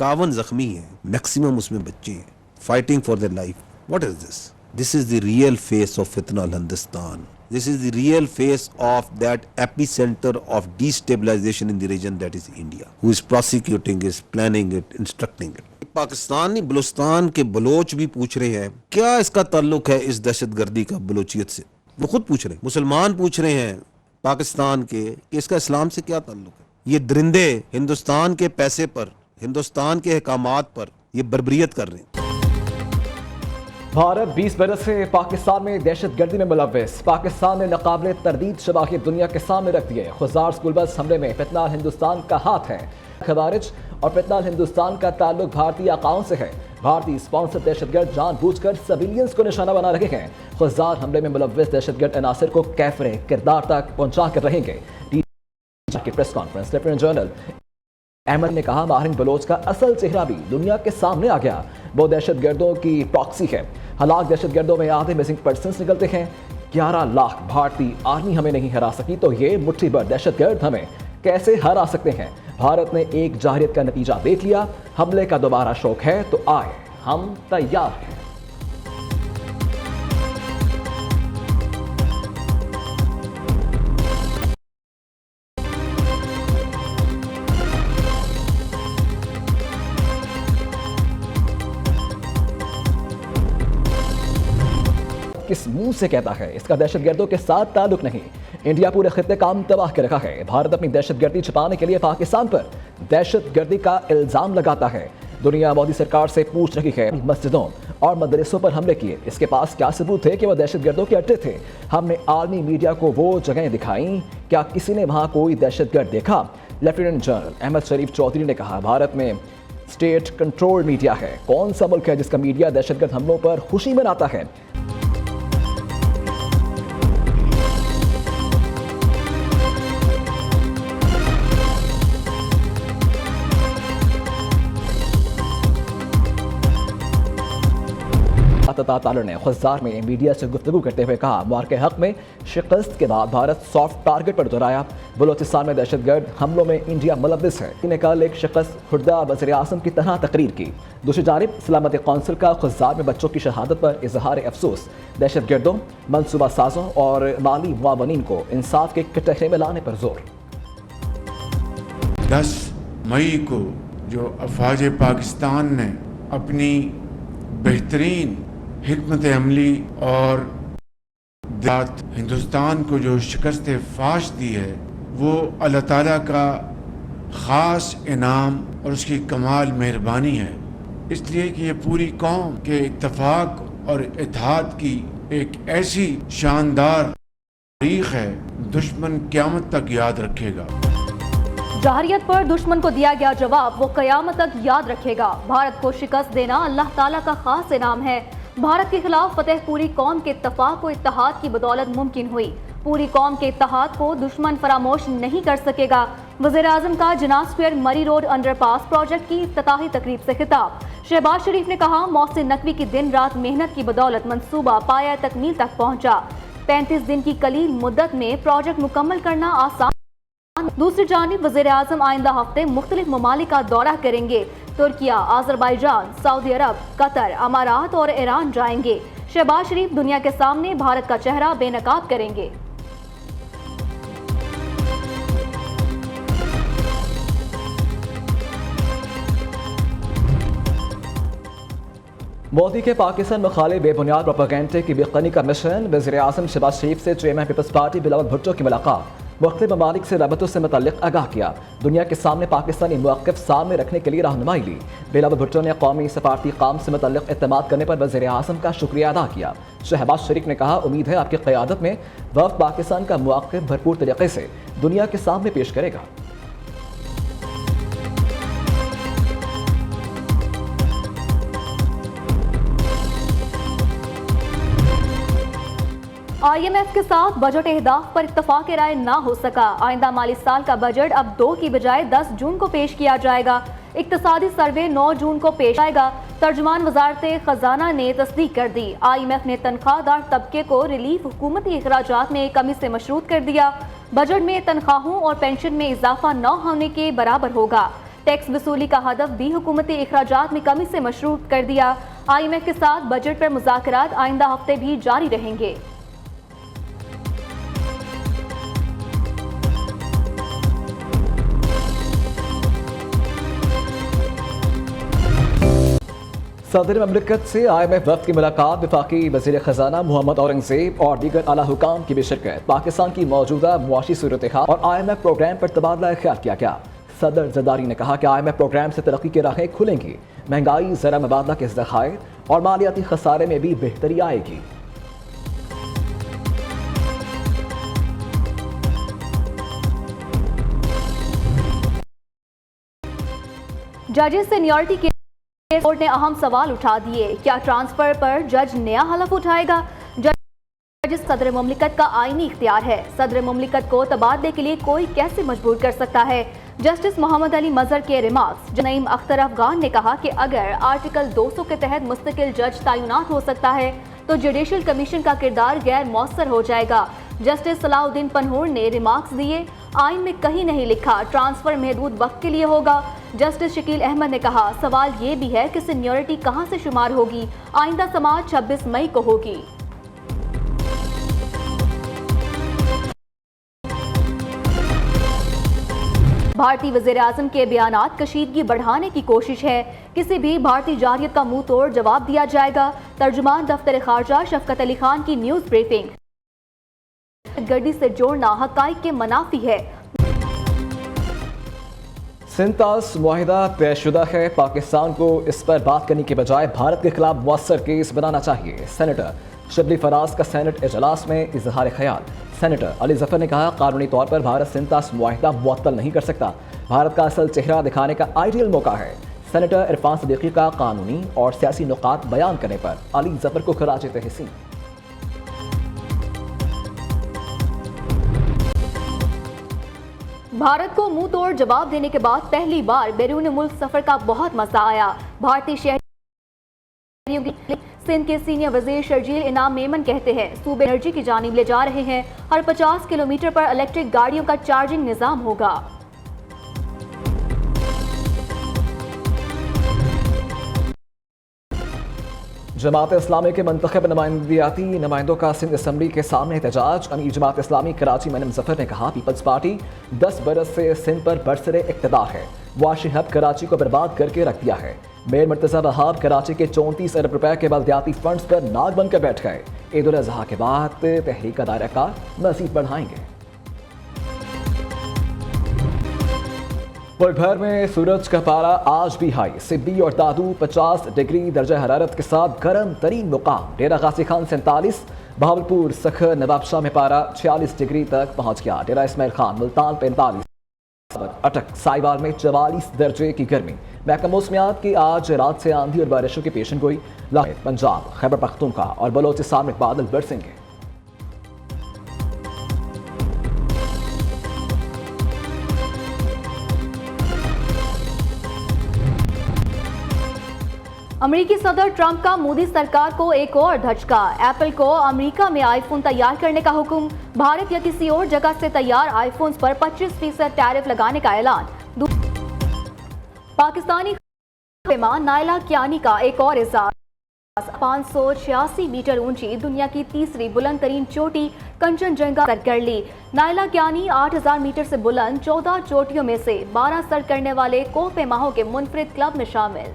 51 जख्मी हैं, मैक्सिमम उसमें बच्चे हैं, fighting for their life. What is this? This is the real face of फितना अल Hindustan. This is the real face of that epicenter of destabilization in the region, that is India, who is prosecuting it, planning it, instructing it. Pakistani Balochistan के Bloch भी पूछ रहे हैं क्या इसका ताल्लुक है इस दहशतगर्दी का बलूचियत से। वो खुद पूछ रहे हैं, मुसलमान पूछ रहे हैं पाकिस्तान के कि इसका इस्लाम से क्या ताल्लुक है। ये दरिंदे हिंदुस्तान के पैसे पर, हिंदुस्तान के अहकामात पर ये बर्बरियत कर रहे हैं। भारत 20 बरस से पाकिस्तान में दहशतगर्दी में मुलव्वस। पाकिस्तान ने नाकाबिले तरदीद शवाहिद दुनिया के सामने रख दिए। खुजार स्कूल बस हमले में फितना हिंदुस्तान का हाथ है। खवारिज और फितना हिंदुस्तान का ताल्लुक भारतीय आकाओं से है। भारतीय स्पॉन्सर दहशतगर्द जानबूझकर सिविलियंस को निशाना बना रहे हैं। खुजार हमले में मुलव्वस दहशतगर्द अनासर को कैफरे किरदार तक पहुंचा कर रहेंगे। की press conference lieutenant general Ahmed ने कहा माहिर बलोच का असल चेहरा भी दुनिया के सामने आ गया। वो दहशतगर्दों की प्रॉक्सी है। हलाक दहशतगर्दों में आधे मिसिंग पर्सन्स निकलते हैं। 11 लाख भारतीय आर्मी हमें नहीं हरा सकी तो ये मुट्ठी भर दहशतगर्द हमें कैसे हरा सकते हैं। भारत ने एक जाहिरियत का नतीजा देख लिया। हमले का दोबारा शौक है तो आए, हम तैयार हैं। किस मुंह से कहता है इसका दहशतगर्दों के साथ ताल्लुक नहीं। इंडिया पूरे खित्ते काम तबाह कर रखा है। भारत अपनी दहशतगर्दी छिपाने के लिए पाकिस्तान पर दहशतगर्दी का इल्जाम लगाता है। दुनिया मोदी सरकार से पूछ रही है मस्जिदों और मदरसों पर हमले किए, इसके पास क्या सबूत थे कि वह दहशतगर्दों के अड्डे थे। हमने आर्मी मीडिया को वो जगह दिखाई, क्या किसी ने वहां कोई दहशतगर्द देखा। लेफ्टिनेंट जनरल अहमद शरीफ चौधरी ने कहा भारत में स्टेट कंट्रोल मीडिया है। कौन सा मुल्क है जिसका मीडिया दहशतगर्द हमलों पर खुशी मनाता है। तालर ने खुजार में मीडिया से गुफ्तगू करते हुए कहा मार के हक में शिकस्त के बाद भारत सॉफ्ट टारगेट पर दोहराया। बलोचिस्तान में दहशतगर्द हमलों में इंडिया मुलव्वस है। ने कल एक शिकस्त खुर्दा वज़ीर आज़म की तरह तकरीर की। दूसरी जानिब सलामती कौंसिल का खुजार में बच्चों की शहादत पर इजहार अफसोस। दहशतगर्दों, मनसूबा साजों और माली मुआवनीन को इंसाफ के कटहरे में लाने पर जोर। 10 मई को जो अफवाज पाकिस्तान ने अपनी बेहतरीन हिकमत अमली और हिंदुस्तान को जो शिकस्त फाश दी है वो अल्लाह ताला का ख़ास इनाम और उसकी कमाल मेहरबानी है। इसलिए कि ये पूरी कौम के इत्तफाक और इत्तेहाद की एक ऐसी शानदार तारीख है, दुश्मन क़यामत तक याद रखेगा। जाहिरियत पर दुश्मन को दिया गया जवाब वो क़यामत तक याद रखेगा। भारत को शिकस्त देना अल्लाह ताला का खास इनाम है। भारत के खिलाफ फतेह पूरी कौम के इत्तफाक और इत्तेहाद की बदौलत मुमकिन हुई। पूरी कौम के इत्तेहाद को दुश्मन फरामोश नहीं कर सकेगा। वज़ीर आज़म का जिन्ना स्क्वायर मरी रोड अंडरपास प्रोजेक्ट की इफ्तिताही तकरीब से खिताब। शहबाज शरीफ ने कहा मोहसिन नकवी की दिन रात मेहनत की बदौलत मंसूबा पाया तकमील तक पहुँचा। 35 दिन की कलील मुद्दत में प्रोजेक्ट मुकम्मल करना आसान। दूसरी जानिब वज़ीर आज़म आइंदा हफ्ते मुख्तलिफ ममालिक का दौरा करेंगे। तुर्किया, आज़रबाईजान, सऊदी अरब, कतर, अमारात और ईरान जाएंगे। शहबाज शरीफ दुनिया के सामने भारत का चेहरा बेनकाब करेंगे। मोदी के पाकिस्तान मुखालिफ बेबुनियाद प्रोपेगेंडे की बेखनी का मिशन। वज़ीर आज़म शहबाज शरीफ से chairman People's Party Bilawal Bhutto की मुलाकात। मुख्तलिफ ममालिक से रबतों से मुतल्लिक़ आगाह किया। दुनिया के सामने पाकिस्तानी मौक़िफ़ सामने रखने के लिए रहनुमाई ली। बिलावल भुट्टो ने कौमी सफारती काम से मुतल्लिक़ एतमाद करने पर वज़ीर आज़म का शुक्रिया अदा किया। शहबाज शरीफ ने कहा उम्मीद है आपकी क़यादत में वफ़द पाकिस्तान का मौक़िफ़ भरपूर तरीक़े से दुनिया के सामने पेश करेगा। IMF के साथ बजट अहदाफ पर इत्तफाक राय ना हो सका। आइंदा माली साल का बजट अब 2 की बजाय 10 जून को पेश किया जाएगा। इक्तिसादी सर्वे 9 जून को पेश आएगा। तर्जुमान वजारत खजाना ने तस्दीक कर दी। IMF ने तनख्वाहदार तबके को रिलीफ हुकूमती अखराजात में कमी से मशरूत कर दिया। बजट में तनख्वाहों और पेंशन में इजाफा न होने के बराबर होगा। टैक्स वसूली का हदफ भी हुकूमती इखराजात में कमी से मशरूत कर दिया। IMF के साथ बजट पर मुज़ाकरात आइंदा हफ्ते भी जारी रहेंगे। सदर ममलिकत से IMF वफ़द की मुलाकात, वफाकी वज़ीर ख़जाना मोहम्मद औरंगज़ेब और दीगर आला हुकाम की भी शिरकत। पाकिस्तान की मौजूदा मुआशी सूरत हाल और IMF प्रोग्राम पर तबादला ख्याल किया गया। सदर जरदारी ने कहा कि IMF प्रोग्राम से तरक्की की राहें खुलेंगी, महंगाई, ज़रा मुबादला के ज़खायर और मालियाती खसारे में भी बेहतरी आएगी। जजेस सीनियरिटी के कोर्ट ने अहम सवाल उठा दिए। क्या ट्रांसफर पर जज नया हलफ उठाएगा? जज सदर मुमलिकत का आईनी इख्तियार है। सदर मुमलिकत को तबादले के लिए कोई कैसे मजबूर कर सकता है? जस्टिस मोहम्मद अली मजहर के रिमार्क्स। नईम अख्तर अफगान ने कहा कि अगर आर्टिकल 200 के तहत मुस्तकिल जज तैनात हो सकता है तो जुडिशल कमीशन का किरदार गैर मौसर हो जाएगा। जस्टिस सलाउद्दीन पनहूर ने रिमार्क्स दिए, आइन में कहीं नहीं लिखा ट्रांसफर महदूद वक्त के लिए होगा। जस्टिस शकील अहमद ने कहा, सवाल ये भी है कि सीनियरिटी कहां से शुमार होगी? आइंदा समाअत 26 मई को होगी। भारतीय वज़ीर आज़म के बयानात कशीदगी बढ़ाने की कोशिश है। किसी भी भारतीय जारियत का मुंह तोड़ जवाब दिया जाएगा। तर्जुमान दफ्तर खारजा शफकत अली खान की न्यूज ब्रीफिंग। गर्दी से जोड़ना हकाइक के मनाफी है। सिंतास मुआहिदा तयशुदा है। पाकिस्तान को इस पर बात करने के बजाय भारत के खिलाफ मुअस्सर केस बनाना चाहिए। सेनेटर शबली फराज का सेनेट इजलास में इजहार ख्याल। सेनेटर अली जफर ने कहा, कानूनी तौर पर भारत सिंतास मुआहिदा मुअत्तल नहीं कर सकता। भारत का असल चेहरा दिखाने का आइडियल मौका है। सेनेटर इरफान सदीकी का कानूनी और सियासी नुकात बयान करने पर अली जफर को खराज तहसीन। भारत को मुंह तोड़ जवाब देने के बाद पहली बार बैरून मुल्क सफर का बहुत मजा आया। भारतीय शहरियों की सिंध के सीनियर वजीर शर्जील इनाम मेमन कहते हैं, सूबे एनर्जी की जानिब ले जा रहे हैं। हर 50 किलोमीटर पर इलेक्ट्रिक गाड़ियों का चार्जिंग निजाम होगा। जमात इस्लामी के मंतखब नुमाइंदियाती नुमाइंदों का सिंध असम्बली के सामने एहतजाज। अमीर जमात इस्लामी कराची मनीम जफर ने कहा, पीपल्स पार्टी 10 बरस से सिंध पर बरसरे इक़्तिदार है। वाशी हब कराची को बर्बाद करके रख दिया है। मेयर मुर्तज़ा वहाब कराची के 34 अरब रुपए के बल्दियाती फंड्स पर नाक बनकर बैठ गए। ईद उल अज़हा के बाद तहरीक का दायरा कार मज़ीद बढ़ाएंगे। मुल्क भर में सूरज का पारा आज भी हाई। सिब्बी और दादू 50 डिग्री दर्जा हरारत के साथ गर्म तरीन मुकाम। डेरा गाजी खान 47, बहावलपुर सखर नवाबशाह में पारा 46 डिग्री तक पहुंच गया। डेरा इस्माइल खान मुल्तान 45, अटक साहिवाल में 44 दर्जे की गर्मी। महकमा मौसमियात की आज रात से आंधी और बारिशों की पेशन गोई। पंजाब, खैबर पख्तूनख्वा और बलोचिस्तान में बादल बरसेंगे। अमेरिकी सदर ट्रंप का मोदी सरकार को एक और धचका। एप्पल को अमेरिका में आईफोन तैयार करने का हुक्म। भारत या किसी और जगह से तैयार आईफोन्स पर 25% टैरिफ लगाने का ऐलान। पाकिस्तानी विमान नायला कियानी का एक और एजाज। 586 मीटर ऊंची दुनिया की तीसरी बुलंद तरीन चोटी कंचनजंगा सर कर ली। नायला कियानी 8000 मीटर से बुलंद 14 चोटियों में से 12 सर करने वाले कोह पैमाहों के मुनफरिद क्लब में शामिल।